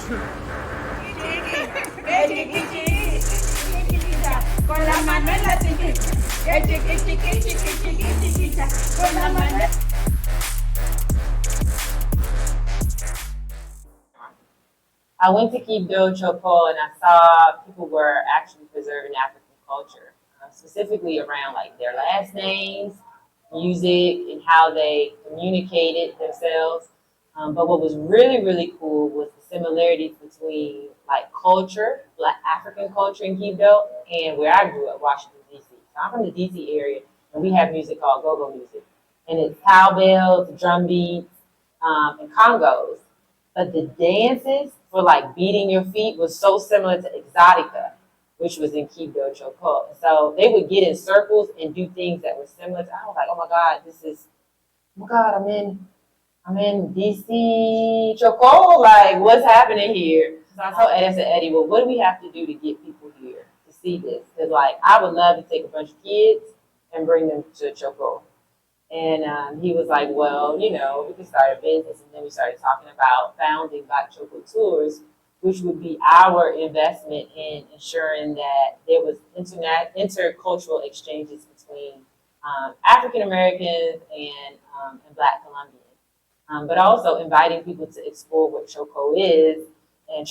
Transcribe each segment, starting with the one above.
Con la mano en la chiquita. Con la mano. I went to Quibdó, Choco, and I saw people were actually preserving African culture, specifically around like their last names, music, and how they communicated themselves. But what was really, really cool was the similarities between like culture, Black African culture in Quibdó, and where I grew up, Washington, D.C. So I'm from the D.C. area, and we have music called go-go music. And it's cowbells, drum beats, and congos. But the dances for like beating your feet was so similar to Exotica, which was in Quibdó, Choco. So they would get in circles and do things that were similar to. I was like, oh my God, oh my God, I'm in DC, Choco. Like, what's happening here? So I told Eddie, I said, Eddie, well, what do we have to do to get people here to see this? Because like, I would love to take a bunch of kids and bring them to Choco. And he was like, well, we could start a business. And then we started talking about founding Black Choco Tours, which would be our investment in ensuring that there was intercultural exchanges between African Americans and Black Colombians. But also inviting people to explore what Choco is, and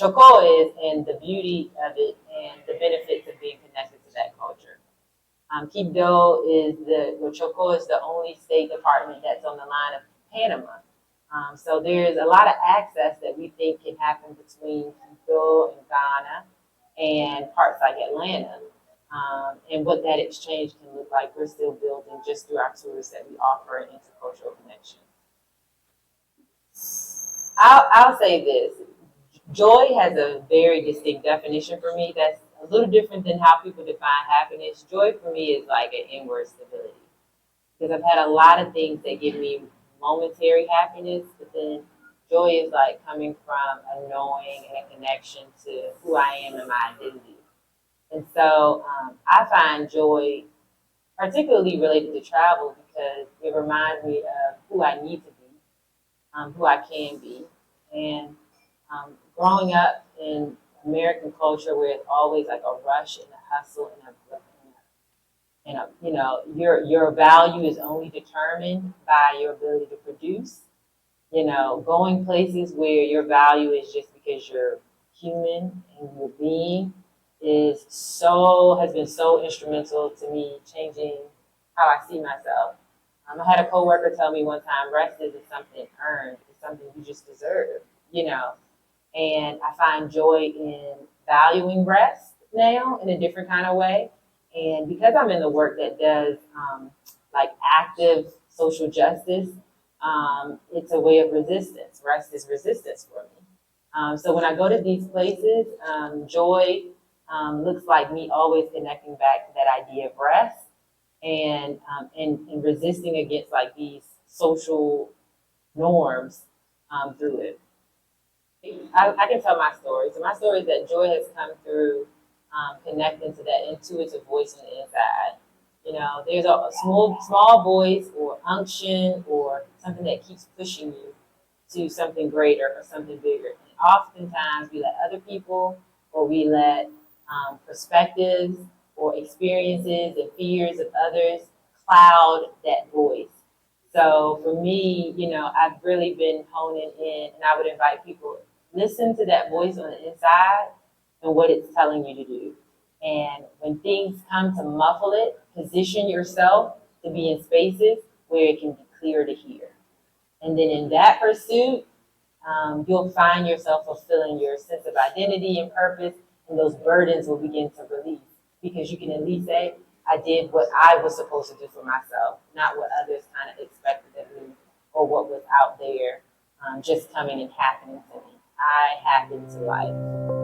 the beauty of it, and the benefits of being connected to that culture. Quibdó Choco is the only state department that's on the line of Panama. So there's a lot of access that we think can happen between Quibdó and Ghana and parts like Atlanta. And what that exchange can look like, we're still building just through our tours that we offer an intercultural connection. I'll say this. Joy has a very distinct definition for me that's a little different than how people define happiness. Joy for me is like an inward stability. Because I've had a lot of things that give me momentary happiness, but then joy is like coming from a knowing and a connection to who I am and my identity. And so I find joy particularly related to travel because it reminds me of who I need to be, who I can be. And growing up in American culture where it's always like a rush and a hustle your value is only determined by your ability to produce. Going places where your value is just because you're human and you're being has been so instrumental to me changing how I see myself. I had a coworker tell me one time, rest isn't something earned, it's something you just deserve, And I find joy in valuing rest now in a different kind of way. And because I'm in the work that does like active social justice, it's a way of resistance. Rest is resistance for me. So when I go to these places, joy looks like me always connecting back to that idea of rest and resisting against like these social norms through it. I can tell my story. So my story is that joy has come through connecting to that intuitive voice on the inside. There's a small voice or unction or something that keeps pushing you to something greater or something bigger. And oftentimes we let other people or we let perspectives or experiences and fears of others cloud that voice. So for me, I've really been honing in, and I would invite people, listen to that voice on the inside and what it's telling you to do. And when things come to muffle it, position yourself to be in spaces where it can be clear to hear. And then in that pursuit, you'll find yourself fulfilling your sense of identity and purpose, and those burdens will begin to release because you can at least say, I did what I was supposed to do for myself, not what others kind of expected of me or what was out there just coming and happening to me. I happened to life.